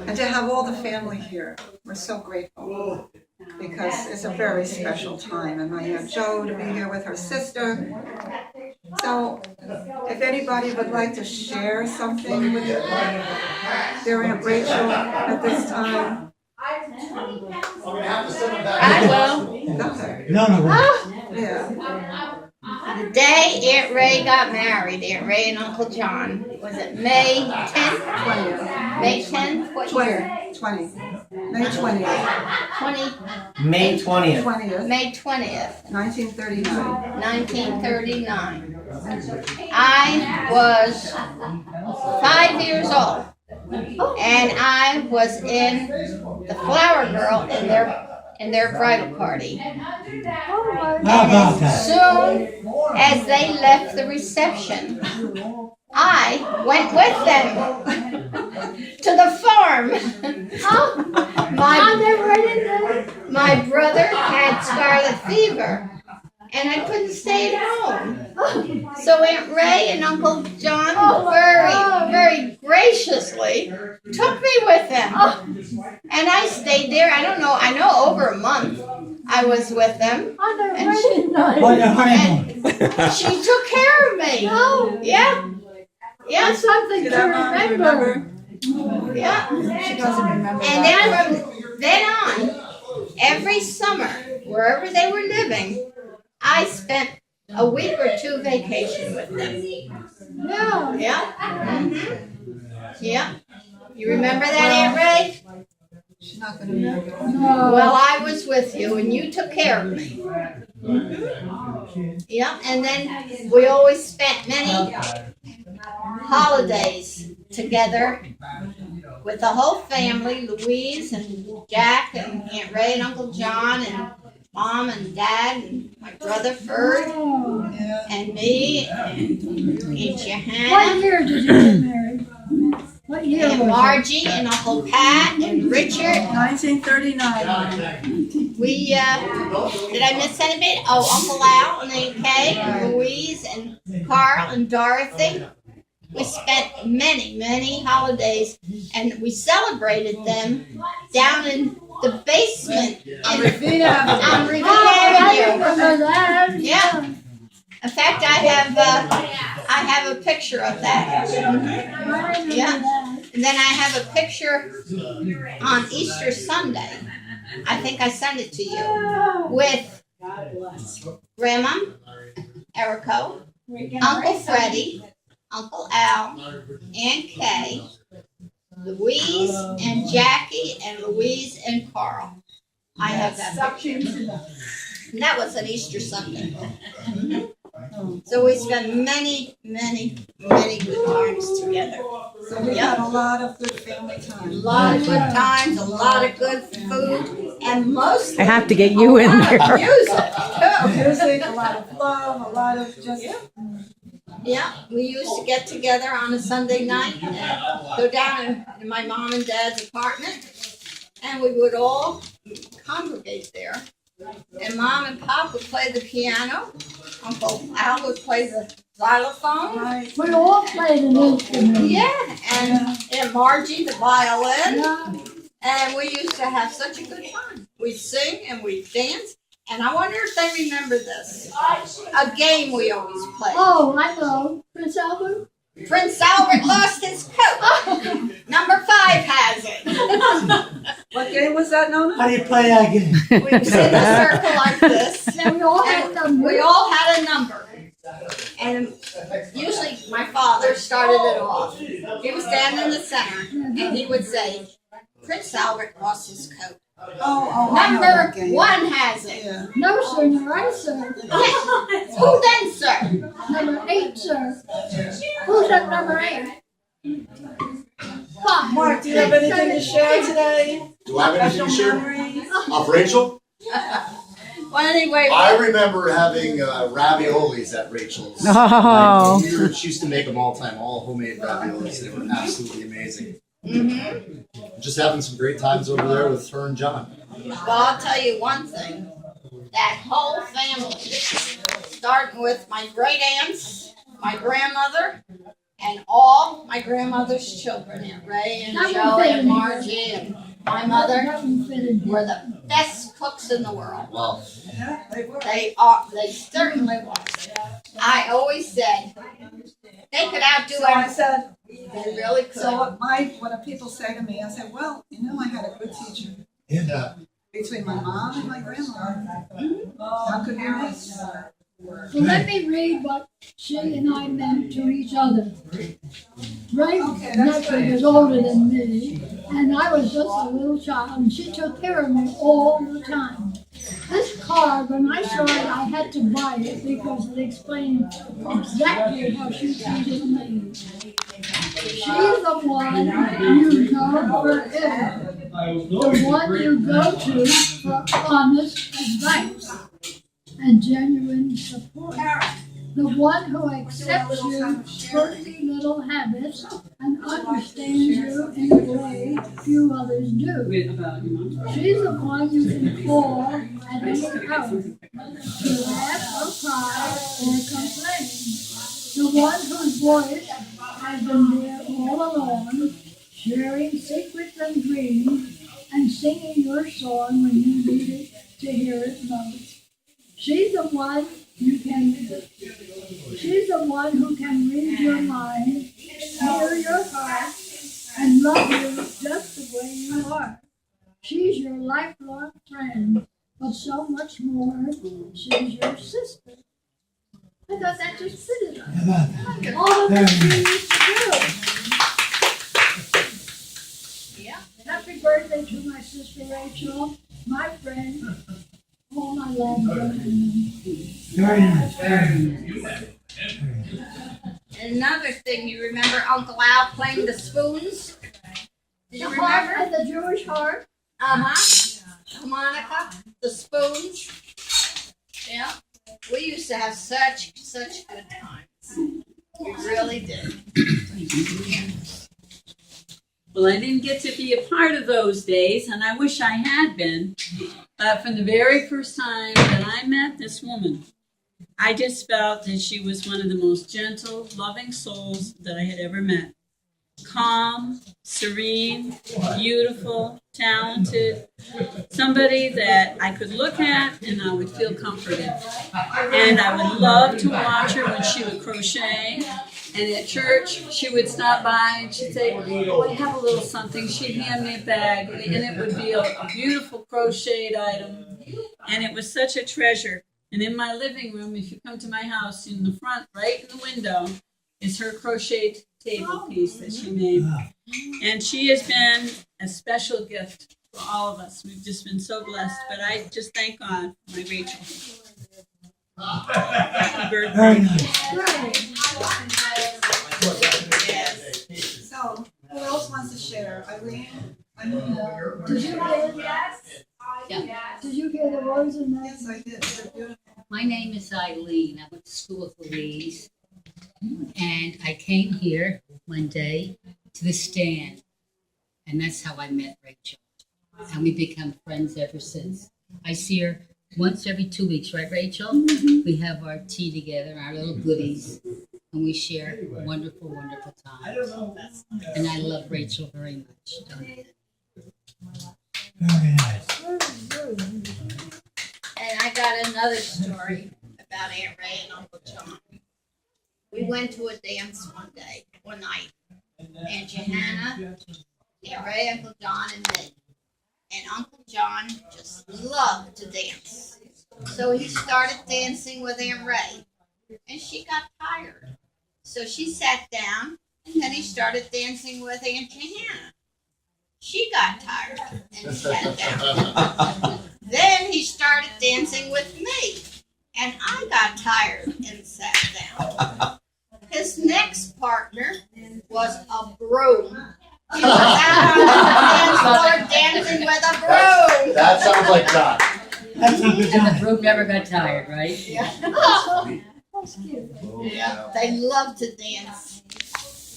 and to have all the family here. We're so grateful because it's a very special time, and my Aunt Jo to be here with her sister. So if anybody would like to share something with their Aunt Rachel at this time, I will. go ahead. No. Yeah. The day Aunt Ray got married, Aunt Ray and Uncle John, was it May 10th? 20th. May 10th? What year? 20. May 20th. 20, May 20th. 20th. May 20th, 1939. 1939. I was 5 years old, and I was in the Flower Girl in their bridal party. How about that? Soon as they left the reception, I went with them to the farm. My brother had scarlet fever, and I couldn't stay at home. So Aunt Ray and Uncle John very graciously took me with them. And I stayed there, I know over a month I was with them. And she took care of me. Yeah. Yeah. Something to remember. Yeah. She doesn't remember And that. then from then on, every summer, wherever they were living, I spent a week or two vacation with them. No. Yeah. Mm-hmm. Yeah. You remember that, Aunt Ray? She's not going to remember. Well, I was with you, and you took care of me. Mm-hmm. Yeah. And then we always spent many holidays together with the whole family, Louise and Jack and Aunt Ray and Uncle John and Mom and Dad and my brother Ferd Yeah. and me and Aunt What Johanna year did you get married? What year and was Margie and Uncle Pat and Richard. 1939. We, did I miss anybody? Oh, Uncle Al and Aunt Kay and Louise and Carl and Dorothy. We spent many holidays, and we celebrated them down in the basement On in Ravina Avenue. on Riviera I Avenue. remember that. Yeah. In fact, I have a picture of that. I remember Yeah. that. And then I have a picture on Easter Sunday. I think I sent it to you with Grandma, Erico, Uncle Freddie, Uncle Al, Aunt Kay, Louise and Jackie, and Louise and Carl. I have that picture. And that was an Easter Sunday. So we spent many good times together. So we had a lot of good family A time. lot of good times, a lot of good food, and mostly I have to get you in there. music. Music, a lot of love, a lot of just. Yeah, we used to get together on a Sunday night and go down in my mom and dad's apartment, and we would all congregate there. And Mom and Pop would play the piano. Uncle Al would play the xylophone. Right. We all played an instrument. Yeah, and Margie the violin. Yeah. And we used to have such a good time. We'd sing and we'd dance. And I wonder if they remember this. A game we always played. Oh, I know. Prince Albert. Prince Albert lost his coat. Number 5 has it. What game was that, Nona? How do you play that game? We'd sit in a circle like this. And we all had And numbers. we all had a number. And usually my father started it off. He was standing in the center. And he would say, Prince Albert lost his coat. Oh, I know Number that game. 1 has it. Yeah. No, sir, no, I, sir. Who then, sir? Number 8, sir. Who's at number 8? Mark, do you have anything to share today? Do I have anything to share? Memories? Of Rachel? Well, anyway, I remember having raviolis at Rachel's. Oh. She used to make them all the time, all homemade raviolis. They were absolutely amazing. Just having some great times over there with her and John. well, I'll tell you one thing. That whole family, starting with my great aunts, my grandmother, And all my grandmother's children, Aunt Ray and Joe and Margie and my mother, were the best cooks in the world. Well, They certainly were. I always said, they could outdo So I us. said, They really could. so when people say to me, I say, well, I had a good teacher. yeah. Between my mom and my grandma. How could you miss? Well, let me read what she and I meant to each other. Ray naturally was older than me, and I was just a little child, and she took care of me all the time. This card, when I saw it, I had to buy it because it explained exactly how she treated me. She's the one you know forever. The one you go to for honest advice and genuine support. The one who accepts your quirky little habits and understands you in a way few others do. She's the one you can call at any hour to laugh or cry or complain. The one whose voice has been there all along, sharing secrets and dreams and singing your song when you needed to hear it most. She's the one who can read your mind, hear your heart, and love you just the way you are. She's your lifelong friend, but so much more, she's your sister. I thought that just fitted us. How about that? All of the things to do. Yeah. Happy birthday to my sister Rachel, my friend. All my love. Very nice, very nice. Another thing, you remember Uncle Al playing the spoons? Did you The heart remember? and the Jewish heart. Harmonica, the spoons. Yeah. We used to have such good times. We really did. Well, I didn't get to be a part of those days, and I wish I had been. But from the very first time that I met this woman, I just felt that she was one of the most gentle, loving souls that I had ever met. Calm, serene, beautiful, talented, somebody that I could look at and I would feel comforted. And I would love to watch her when she would crochet. And at church, she would stop by and she'd say, oh, I have a little something. She'd hand me a bag, and it would be a beautiful crocheted item. And it was such a treasure. And in my living room, if you come to my house, in the front, right in the window, is her crocheted table piece that she made. And she has been a special gift for all of us. We've just been so blessed. But I just thank God for my Rachel. Happy birthday. Very nice. So, who else wants to share? Irene? Did you hear the words in that? Yes, I did. They're beautiful. My name is Eileen. I went to school with Louise. And I came here one day to the stand. And that's how I met Rachel. And we've become friends ever since. I see her once every 2 weeks, right, Rachel? Mm-hmm. We have our tea together, our little goodies. And we share wonderful, wonderful times. And I love Rachel very much. Very nice. And I got another story about Aunt Ray and Uncle John. We went to a dance one night. Aunt Johanna, Aunt Ray, Uncle John, and me. And Uncle John just loved to dance. So he started dancing with Aunt Ray. And she got tired. So she sat down, and then he started dancing with Aunt Johanna. She got tired and sat down. Then he started dancing with me, and I got tired and sat down. His next partner was a broom. He was out on the dance floor dancing with a broom. That sounds like John. That's Uncle And the John. group never got tired, right? That's cute. Yeah, they love to dance.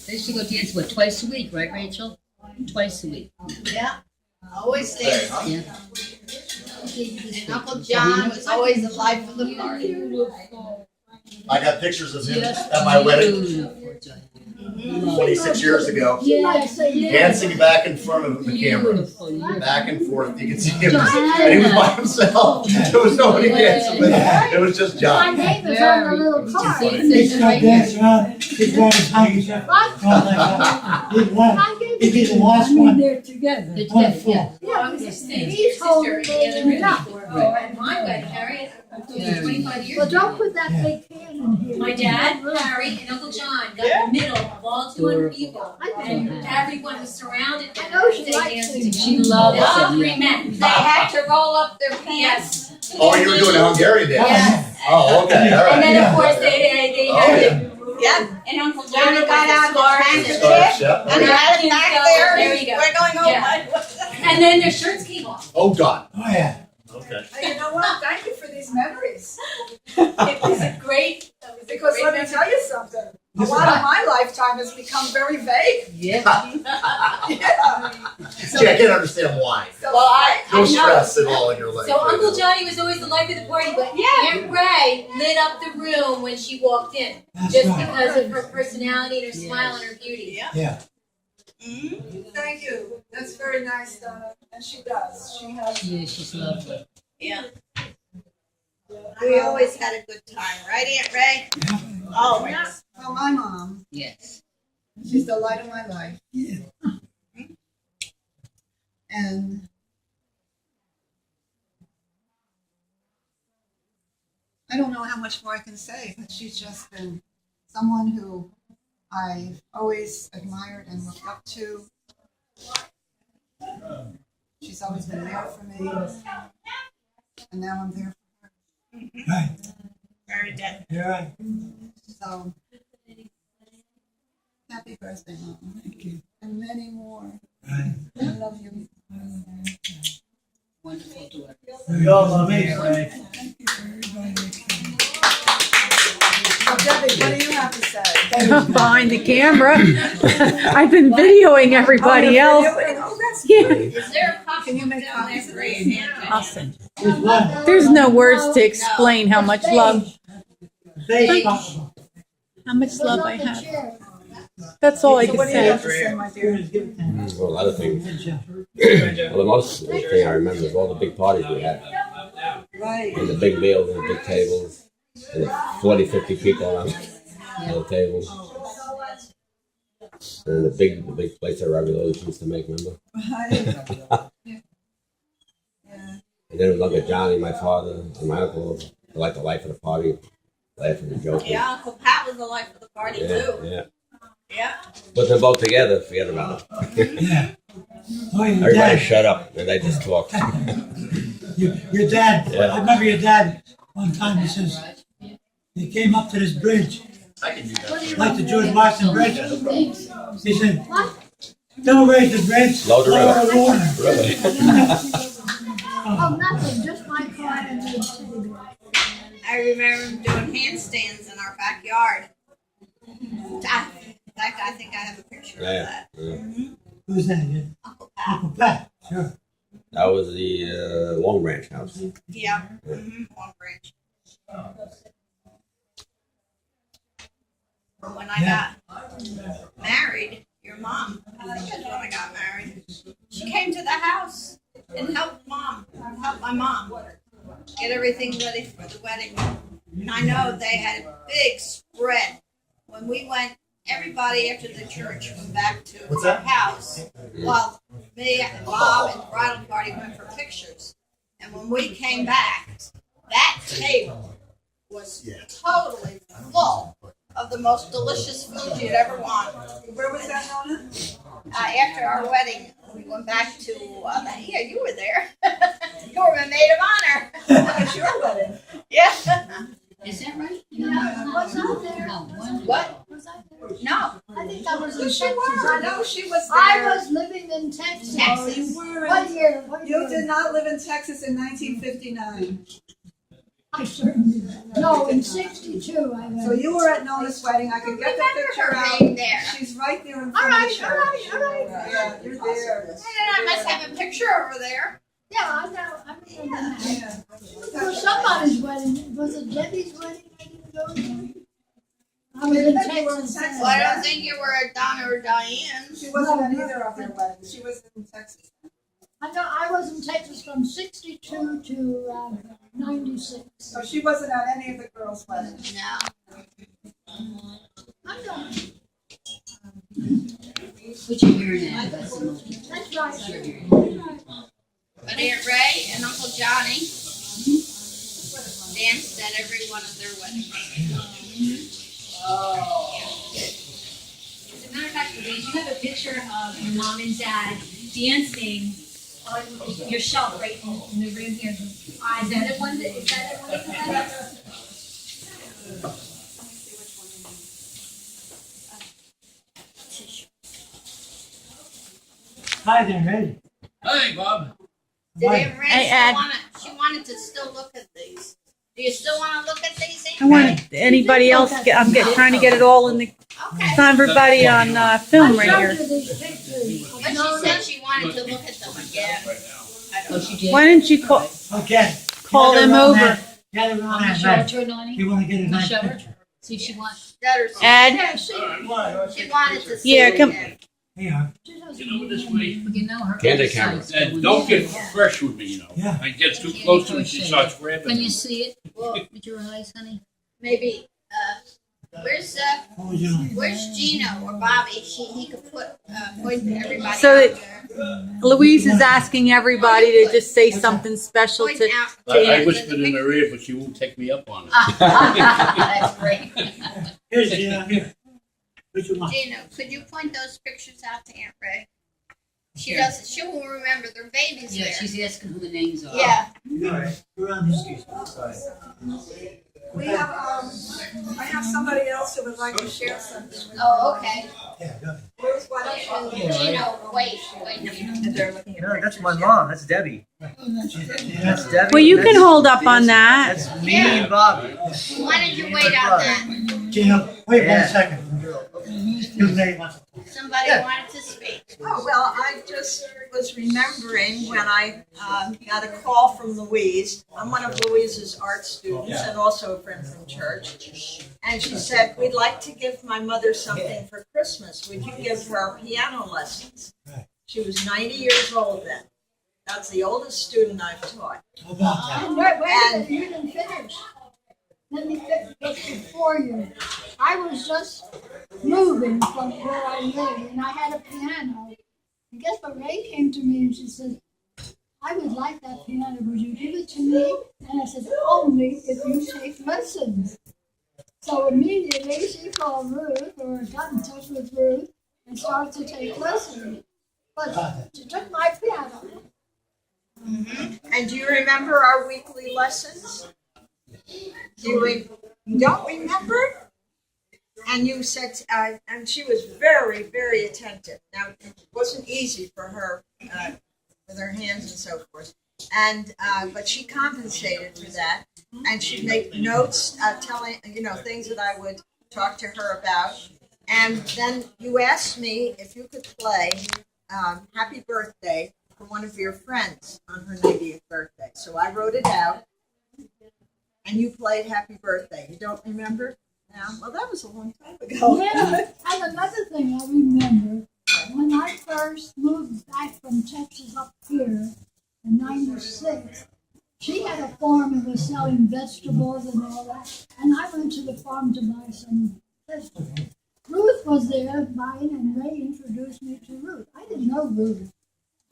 They used to go dance, what, twice a week, right, Rachel? Twice a week. Yeah, always dancing. Yeah. And Uncle John was always the life of the party. I got pictures of him Just at my wedding. beautiful. Mhm. 26 years ago. Yes, Dancing back in front of the camera. Beautiful. Back and forth. You could see him. And he was by himself. There was nobody dancing with him. It was just my John. name is on the little card. He started dancing around, he'd grab his handkerchief, all like that. He'd run, I gave he'd be it the to last him. one They're together. It's on the good, floor. yeah. He's holding it up. Oh, and my wedding, Harry, Yeah. 25 years Well, don't ago. put that big can in here. My dad, Harry, and Uncle John got in the middle of all 200 people, and everyone was surrounded. I know she They likes danced it. She loves All it. three Yeah. men. They had to roll up their pants. Yes. Oh, you were doing a Hungarian dance? Yes. Oh, okay. All And right. then, of course, they Oh, had yeah. Yep. and Uncle Johnny Johnny got out the Scarves, handkerchief yep. and had it back there. There you go. We're going home. Yeah. And then their shirts came off. Oh, God. Oh, yeah. Okay. You know what? Thank you for these memories. It was a great. Because let me tell you something. A lot of my lifetime has become very vague. Yeah. Yeah. See, I can't understand why. So Well, I No know. stress at all in your life. So Uncle Johnny was always the life of the party, but Aunt Ray lit up the room when she walked in, That's just right. because of her personality and her smile and her beauty. Yeah. Mhm. Thank you. That's very nice, Donna. And she does. She has. Yeah, she's lovely. Yeah. We always had a good time, right, Aunt Ray? Always. Well, my mom, Yes. she's the light of my life. And I don't know how much more I can say, but she's just been someone who I've always admired and looked up to. She's always been there for me. And now I'm there for Right, Very good. you're right. her. So happy birthday, Mom. Thank you. And many more. Right. I love you. Wonderful daughter. We all love you, Ray. So Debbie, what do you have to say? Behind the camera. I've been videoing everybody else. Oh, that's Yeah. Is there a coffee Can you make down there copies of for these? you, Aunt Ray? I'll send. There's one, There's no words to explain how much love, big possible. how much But love not I the have. chair. That's all I So can what do you say. have to say, my dear? Give it to him. Well, a lot of things. Good job. Well, the most thing I remember is all the big parties we had, Right. and the big meals and the big tables, and the 40, 50 people on the tables, and the big plates of raviolis used to make. Remember? Right. Yeah. And then Uncle Johnny, my father, and my uncle, they liked the life of the party, laughing and joking. Yeah, Uncle Pat was the life of the party yeah, too. yeah. Yeah. Put them both together, forget about it. Yeah. Oh, your Everybody dad, shut up, and they just talked. your dad, Yeah. I remember your dad, one time he says, he came up to this bridge, I can do that. like the George Washington Bridge. He said, don't raise the bridge, Lower the river." the water. Really? Oh, nothing, just my card and the table. I remember him doing handstands in our backyard. In fact, I think I have a picture of Yeah. that. yeah. Who's that? Yeah. Uncle Pat. Uncle Pat, sure. That was the Long Branch house. Yeah. Long Branch. When I got married, your mom, I think that's when I got married, she came to the house and helped my mom get everything ready for the wedding. And I know they had a big spread. When we went, everybody after the church went back to What's our that? house. Well, me and Bob and the bridal party went for pictures. And when we came back, that table was totally full of the most delicious food you'd ever want. Where was that, Nona? After our wedding, we went back to, yeah, you were there. You were my maid of honor. That was your wedding. Yeah. Is that right? Was I there? No, wonderful. What? Was I there? No. I think I was in Yes, Texas. you were. I know she was there. I was living in Texas. Texas. You were. What year? What You year? did not live in Texas in 1959. I certainly did. No, in '62 I went. So you were at Nona's wedding. I could get the Remember picture her out. being there. She's right there in All front of right, the all church. right, all right. Yeah, you're there. And then I must have a picture over there. Yeah, I know. I remember that. Yeah. It was somebody's wedding. Was it Debbie's wedding? I didn't go to. I was in You were in Texas. Texas. Well, I don't think you were a Donna or Diane. She wasn't at either of their weddings. She was in Texas. I know, I was in Texas from 62 to 96. So she wasn't at any of the girls' weddings. No. I know, What you're hearing now, that's the most. that's right. But Aunt Ray and Uncle Johnny danced at every one of their weddings. As a matter of fact, Louise, you have a picture of your mom and dad dancing on your shelf right in the room here. Is that it one that, is that it one that you had? Hi there, Ray. Hey, Bob. Did Hi. Aunt Ray Hey, still Ed. she wanted to still look at these. Do you still want to look at these, I Aunt Ray? want anybody else, trying to get it all in the, Okay. everybody on film right I here. showed you these pictures. But she said she wanted to look at them again. Oh, she did? Why didn't you Okay. call them over? Gather around Can you that show it red. to her, Lonnie? You wanna get a Can you nice show her? picture. See if she wants. That or Ed? Yeah, see, she wanted to see Yeah, it come- again. Here you are. she doesn't Get over need this them. way. Well, you know her. Candid other camera. side's And going don't get down. fresh with me, you know. Yeah. I get too close to it, she starts Can you grabbing. see it Well, with your eyes, honey? maybe, where's What was you doing? where's Gino or Bobby? He could put, point to everybody So out that- there. Louise is asking everybody to just say something special Point to, out. I whispered in her ear, but she won't take me up on it. That's great. Here's here. What you want? Gino, could you point those pictures out to Aunt Ray? She Yeah. doesn't, she will remember their babies Yeah, there. she's asking who the names are. Yeah. Go around this piece. We have, I have somebody else who would like to share something with Oh, okay. Yeah, go ahead. Bruce, why don't you? Gino, wait, Gino. They're looking at No, that's my pictures. mom. That's Debbie. Yeah. That's Debbie. well, you can That's- hold up on that. That's me and Bobby. Why did you wait on that? Gino, wait Yeah. 1 second. You lady wants to. Somebody Yeah. wanted to speak. Oh, well, I just was remembering when I got a call from Louise. I'm one of Louise's art students and also a friend from church. And she said, we'd like to give my mother something for Christmas. Would you give her piano lessons? Right. She was 90 years old then. That's the oldest student I've taught. How about that? And wait a minute, you didn't finish. Let me finish before you. I was just moving from where I live, and I had a piano. And guess what? Ray came to me and she said, I would like that piano. Would you give it to me? And I said, only if you take lessons. So immediately she called Ruth, or got in touch with Ruth, and started to take lessons. But she took my piano. And do you remember our weekly lessons? You don't remember? And you said, and she was very, very attentive. Now, it wasn't easy for her with her hands and so forth. And, but she compensated for that. And she'd make notes telling, things that I would talk to her about. And then you asked me if you could play Happy Birthday for one of your friends on her 90th birthday. So I wrote it out. And you played Happy Birthday. You don't remember? Now, well, that was a long time ago. Yeah, and another thing I remember, when I first moved back from Texas up here in '96, she had a farm and was selling vegetables and all that, and I went to the farm to buy some vegetables. Ruth was there buying, and Ray introduced me to Ruth. I didn't know Ruth,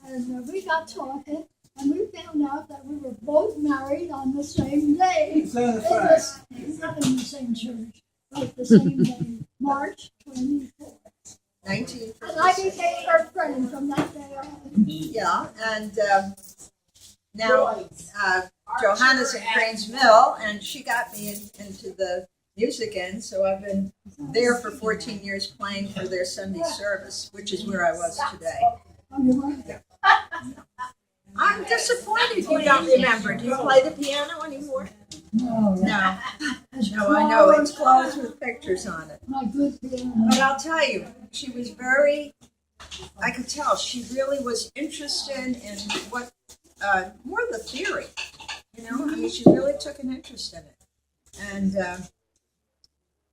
and we got talking, and we found out that we were both married on the same day. It was not in the same church, but the same day, March 24th. 1956. And I became her friend from that day on. Yeah, and now Johanna's in Cranes Mill, and she got me into the music end, so I've been there for 14 years playing for their Sunday service, which is where I was today. Oh, you were? I'm disappointed you don't remember. Do you play the piano anymore? No. No. It's No, I know. It's closed. closed with pictures on it. My good piano. But I'll tell you, she was very, I could tell, she really was interested in what, more the theory, I mean, she really took an interest in it. And,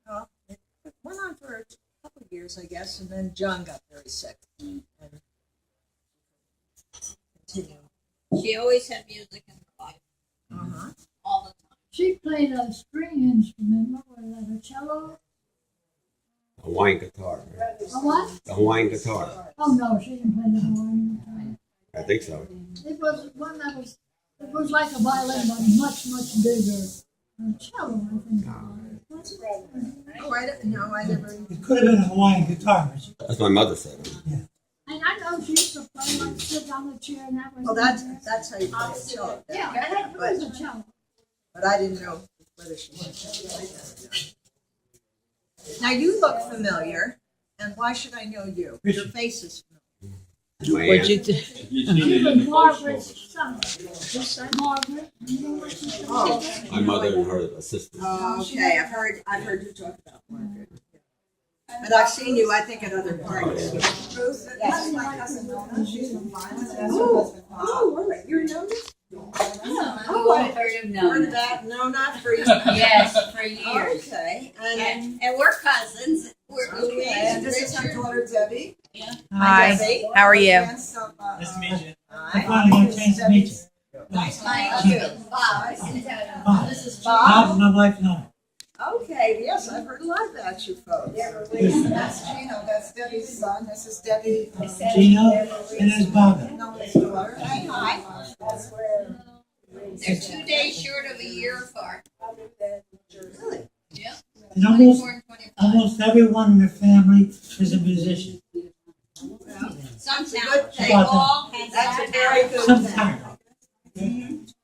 well, it went on for a couple of years, I guess, and then John got very sick. And continued. She always had music in her life. All the time. She played a string instrument. What was that? A cello? A Hawaiian guitar. A what? A Hawaiian guitar. Oh no, she didn't play the Hawaiian. I think so. It was one that was. It was like a violin, but much bigger. A cello, I think. Oh, I never. It could have been a Hawaiian guitar. That's my mother said. And I know she used to play like sit on the chair, and that was. Well, that's how you play a cello. Yeah, it was a cello. But I didn't know whether she was. Now you look familiar, and why should I know you? Your face is familiar. What'd you do? Even Margaret's son. His son, Margaret. You know what she's Oh. My mother and her assistant. Okay, I've heard you talk about Margaret. But I've seen you, I think, at other parties. Ruth, that's my cousin Nona. She's from Violence. That's her Oh, husband. all right. You're noticed? Oh, I heard of Heard of that? No, not for you. Yes, for years. Okay. And we're cousins. We're Okay, and this is her daughter Debbie. Hi, Debbie. how are you? Nice to meet you. I finally got a chance to meet you. Nice Nice to meet you. Bob. This is Bob, Bob. my wife, no. Okay, yes, I've heard a lot about you folks. That's Gino, that's Debbie's son. This is Debbie. Gino, and there's Bobby. Nona's daughter. Hey, hi. They're 2 days short of a year apart. Really? Yeah. And 24 and 25. almost everyone in the family is a musician. Sometimes good they thing. all had That's a that very talent. good thing. Sometimes.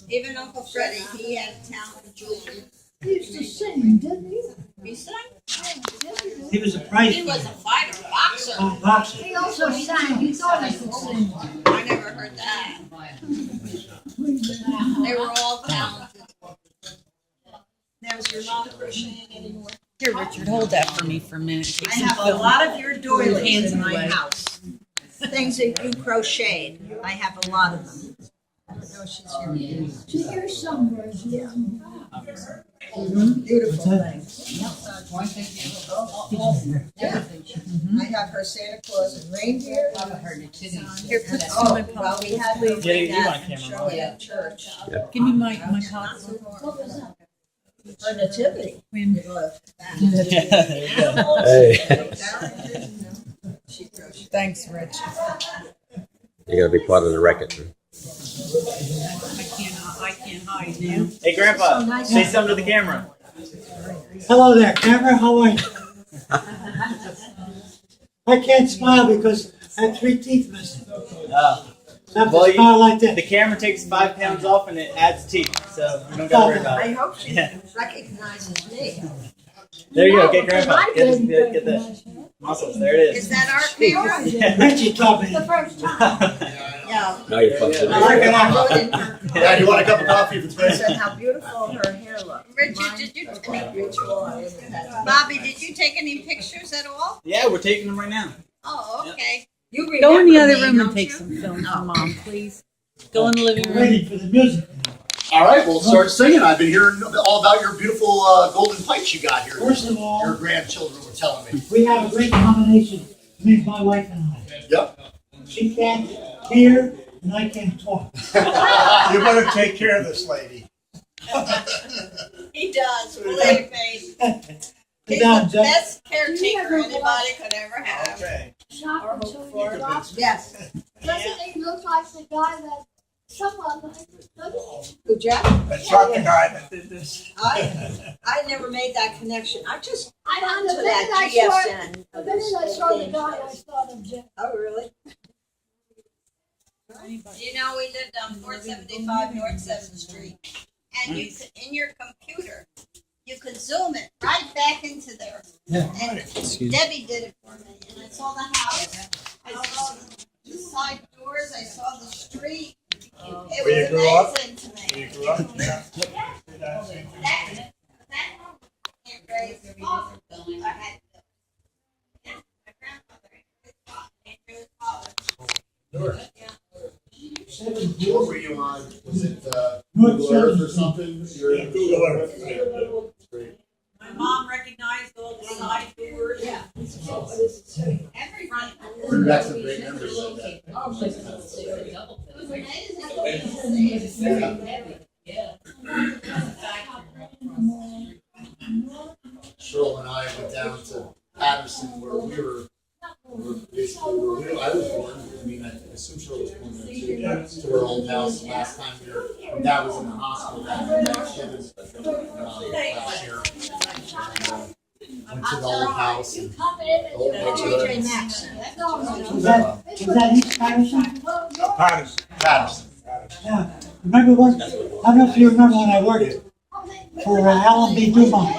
Even Uncle Freddie, he had talent for jewelry. He used to sing, didn't he? He sang. He was a prize He was a fighter. fighter, boxer. Oh, boxer. He also sang. He thought he could sing. I never heard that. They were all talented. Now, is your mom crocheting anymore? Here, Richard, hold that for me for a minute. I have a lot of your doilies in my house. Things that you crocheted. I have a lot of them. I don't know if she's here. She hears somewhere. She isn't. Beautiful things. Yeah. I have her Santa Claus and reindeer. Here, put this in Oh, my well, pocket. we had to Yeah, bring you that want and camera. show it at church. Give me my pocket. What was that? Her nativity. Wait She crocheted. Thanks, Rich. You gotta be part of the record. I can't hide now. Hey, Grandpa, say something to the camera. Hello there, camera. How are you? I can't smile because I have 3 teeth missing. So I have Well, to smile like The this. camera takes 5 pounds off and it adds teeth, so you don't gotta worry about I it. hope she Yeah. recognizes me. There you go, get No, Grandpa. I Get, didn't get the recognize her. muscles. There it Is is. that our camera? Yeah. Richie taught me. The first time. Yeah. Now you're fucking. I wrote in her. Dad, you want a cup of coffee if it's I ready? said how beautiful her hair looked. Richard, did you, Mutual. I was in that. Bobby, did you take any pictures at all? Yeah, we're taking them right now. Oh, okay. You Go in the remember other me, room and don't take you? some film for Mom, please. Go in the living I'm room. waiting for the music. All right, we'll start singing. I've been hearing all about your beautiful golden pipes you got here. First of Your all, grandchildren were telling me. we have a great combination. Me, my wife, and I. Yep. She can't hear, and I can't talk. You better take care of this lady. He does, believe me. Sit He's down, the Jeff. best caretaker anybody could ever have. Okay. Shop until you drop. Yes. Doesn't he look like the guy that someone like? Doesn't he? Who, Jeff? That's not the guy that did this. I never made that connection. I just I got the to minute that I saw GSN. the minute I saw the guy, I thought of Jeff. Oh, really? You know, we lived on 475 North 7th Street. And you could, in your computer, you could zoom it right back into there. Yeah. And Debbie did it for me. And I saw the house. I saw the side doors. I saw the street. It Where you grew up? was amazing to me. You grew up? That home can't raise the father. I had to. Yeah, my grandfather. His father. Andrew's father. Sure. Yeah. What were you on? Was it North Google Earth or Seventh something? You're in Google Earth. Great. My mom recognized all the side doors. Yeah. Bring back some great memories of that. Cheryl and I went down to Patterson where we were basically where I was born. I mean, I assume Cheryl was born there too. To her old house last time we were. And Dad was in the hospital back in Thanksgiving last year. Went to the old house. And the old neighborhood. Was that East Patterson? Patterson. Yeah. Remember what? I don't know if you remember when I worked for Alan B. Dumont.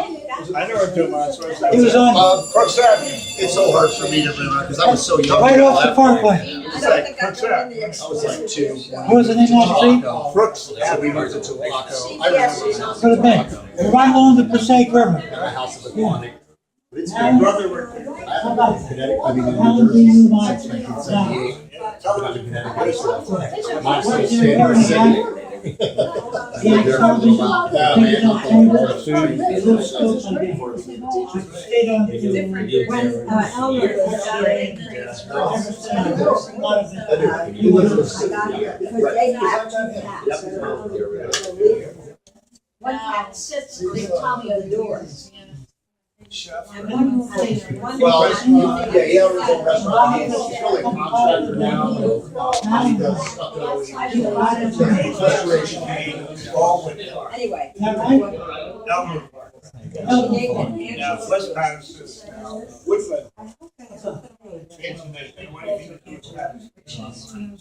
I know what Dumont's was. He was on Crooks Avenue. It's so hard for me to remember because I was so young. right off the Parkway. It's like Crooks Avenue. I was like 2. What was the name of that street? Crooks. So we moved into Waco. I remember Could have been. Right along the Passaic River. a house of Aquanic. But it's My been brother worked there. I haven't been to Connecticut. I mean, in Alan New B. Jersey Dumont. since 1978. Yeah. I've been in Connecticut. So I'm still staying in the city. I lived there for a little while. Yeah, man. You live in the city. One cat sits on the top of the doors. And one Well, yeah, he owns his own restaurant. He's really a contractor now. He does stuff restoration. Anyway. Now, West Patterson, Woodland.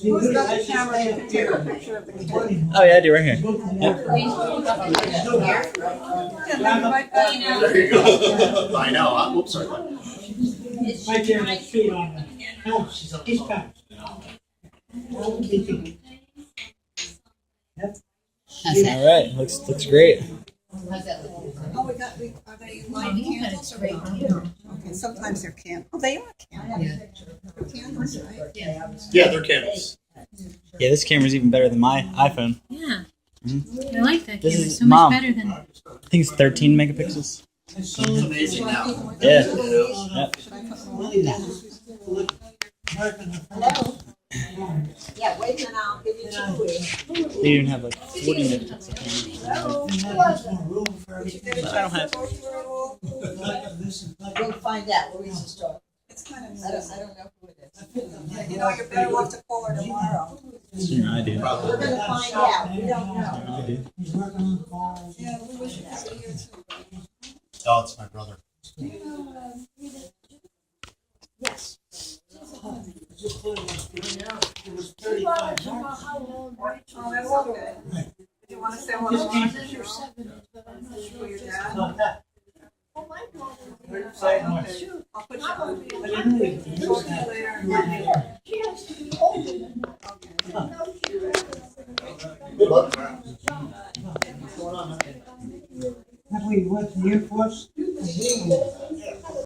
Who's got the camera that can take a picture of the kid? Oh yeah, I do right here. There you go. I know. Oops, sorry. Right there in the street on the house. East Patterson. Alan B. Dumont. All right, looks great. Oh, are they lighting candles or not? Okay, sometimes they're candles. Oh, they are candles. They're candles, right? Yeah, they're candles. Yeah, this camera's even better than my iPhone. Yeah. I like that This camera. is So Mom. much better than. I think it's 13 megapixels. It's amazing now. Yeah. Hello? Yeah, wait a minute, I'll give you 2 weeks. They even have like 40 megapixel cameras. I don't have. We'll find out, Louisa's talking. It's kind of I don't know who it is. You know, you're better off to call her tomorrow. Yeah, I do. We're gonna find out, we don't know. I do. He's working on the farm. Yeah, we wish it was here too. Oh, it's my brother. Yes. It was 35 bucks. Oh, that's all good. Do you want to say what Just came for your dad? Not that. I'll put you on. I didn't know you could Talk use to you that. later. Good luck. What's going on, man? Have we went to the Air Force?